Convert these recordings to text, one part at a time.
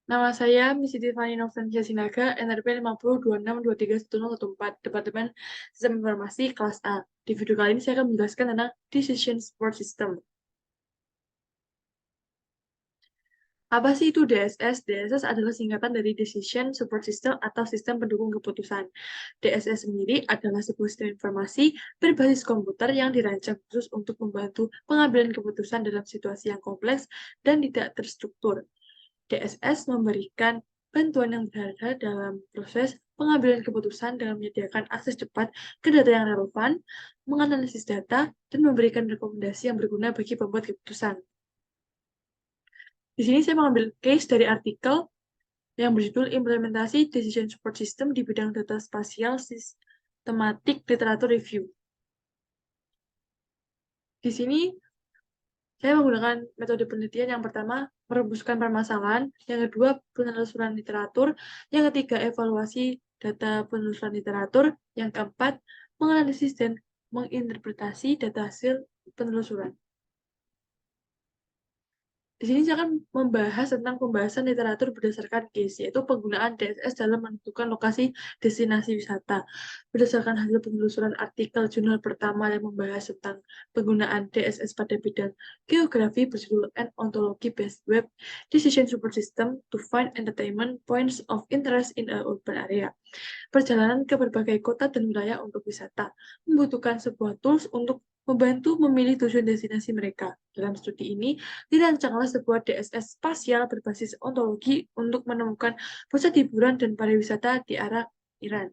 Nama saya Miss Tiffany Novansia Sinaga, NRP 5026231014, Departemen Sistem Informasi kelas A. Di video kali ini saya akan menjelaskan tentang Decision Support System. Apa sih itu DSS? DSS adalah singkatan dari Decision Support System atau Sistem Pendukung Keputusan. DSS sendiri adalah sebuah sistem informasi berbasis komputer yang dirancang khusus untuk membantu pengambilan keputusan dalam situasi yang kompleks dan tidak terstruktur. DSS memberikan bantuan yang berharga dalam proses pengambilan keputusan dengan menyediakan akses cepat ke data yang relevan, menganalisis data, dan memberikan rekomendasi yang berguna bagi pembuat keputusan. Di sini saya mengambil case dari artikel yang berjudul Implementasi Decision Support System di bidang data spasial sistematik literatur review. Di sini saya menggunakan metode penelitian yang pertama, merumuskan permasalahan, yang kedua, penelusuran literatur, yang ketiga, evaluasi data penelusuran literatur, yang keempat, menganalisis dan menginterpretasi data hasil penelusuran. Di sini saya akan membahas tentang pembahasan literatur berdasarkan case, yaitu penggunaan DSS dalam menentukan lokasi destinasi wisata. Berdasarkan hasil penelusuran artikel jurnal pertama yang membahas tentang penggunaan DSS pada bidang geografi berjudul An Ontology Based Web Decision Support System to Find Entertainment Points of Interest in a Urban Area. Perjalanan ke berbagai kota dan wilayah untuk wisata membutuhkan sebuah tools untuk membantu memilih tujuan destinasi mereka. Dalam studi ini, dirancanglah sebuah DSS spasial berbasis ontologi untuk menemukan pusat hiburan dan pariwisata di arah Iran,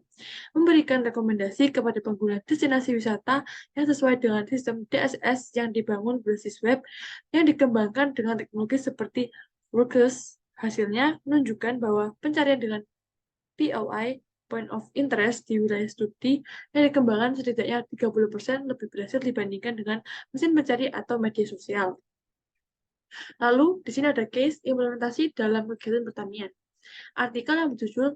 memberikan rekomendasi kepada pengguna destinasi wisata yang sesuai dengan sistem DSS yang dibangun berbasis web yang dikembangkan dengan teknologi seperti Workers. Hasilnya menunjukkan bahwa pencarian dengan POI point of interest di wilayah studi yang dikembangkan setidaknya 30% lebih berhasil dibandingkan dengan mesin pencari atau media sosial. Lalu, di sini ada case implementasi dalam kegiatan pertanian. Artikel yang berjudul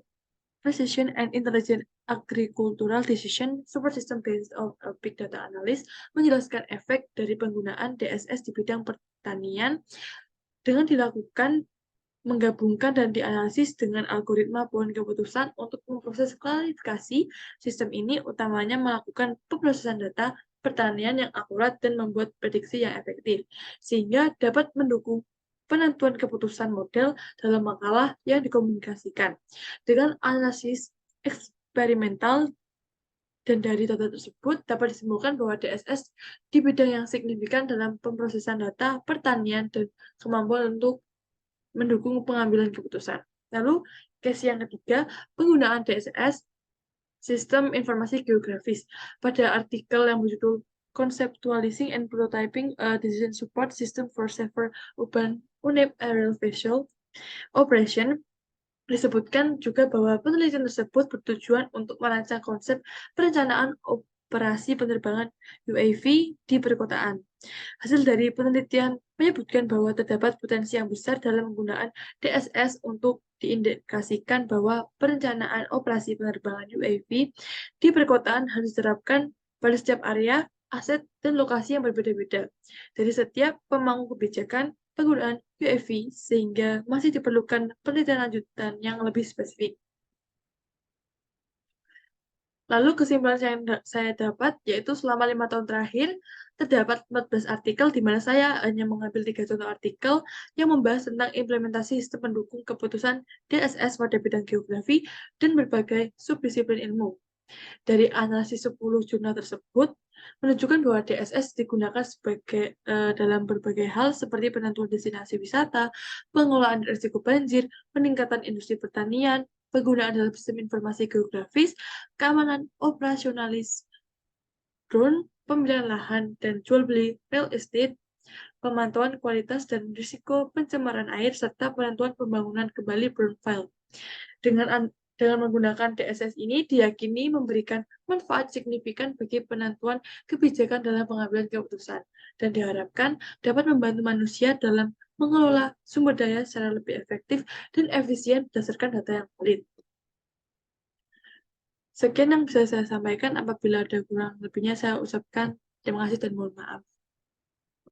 Precision and Intelligent Agricultural Decision Support System Based on a Big Data Analysis menjelaskan efek dari penggunaan DSS di bidang pertanian dengan dilakukan menggabungkan dan dianalisis dengan algoritma pohon keputusan untuk memproses klarifikasi. Sistem ini utamanya melakukan pemrosesan data pertanian yang akurat dan membuat prediksi yang efektif, sehingga dapat mendukung penentuan keputusan model dalam makalah yang dikomunikasikan. Dengan analisis eksperimental dan dari data tersebut dapat disimpulkan bahwa DSS di bidang yang signifikan dalam pemrosesan data pertanian dan kemampuan untuk mendukung pengambilan keputusan. Lalu, case yang ketiga, penggunaan DSS, Sistem Informasi Geografis. Pada artikel yang berjudul Conceptualizing and Prototyping a Decision Support System for Safer Urban Unit Aerial Visual Operation, disebutkan juga bahwa penelitian tersebut bertujuan untuk merancang konsep perencanaan operasi penerbangan UAV di perkotaan. Hasil dari penelitian menyebutkan bahwa terdapat potensi yang besar dalam penggunaan DSS untuk diindikasikan bahwa perencanaan operasi penerbangan UAV di perkotaan harus diterapkan pada setiap area, aset, dan lokasi yang berbeda-beda dari setiap pemangku kebijakan penggunaan UAV, sehingga masih diperlukan penelitian lanjutan yang lebih spesifik. Lalu kesimpulan yang saya dapat yaitu selama 5 tahun terakhir terdapat 14 artikel di mana saya hanya mengambil 3 contoh artikel yang membahas tentang implementasi sistem pendukung keputusan DSS pada bidang geografi dan berbagai subdisiplin ilmu. Dari analisis 10 jurnal tersebut menunjukkan bahwa DSS digunakan dalam berbagai hal seperti penentuan destinasi wisata, pengelolaan risiko banjir, peningkatan industri pertanian, penggunaan dalam sistem informasi geografis, keamanan operasionalis drone, pemilihan lahan dan jual beli real estate, pemantauan kualitas dan risiko pencemaran air, serta penentuan pembangunan kembali brownfield. Dengan menggunakan DSS ini diyakini memberikan manfaat signifikan bagi penentuan kebijakan dalam pengambilan keputusan dan diharapkan dapat membantu manusia dalam mengelola sumber daya secara lebih efektif dan efisien berdasarkan data yang valid. Sekian yang bisa saya sampaikan. Apabila ada kurang lebihnya saya ucapkan terima kasih dan mohon maaf.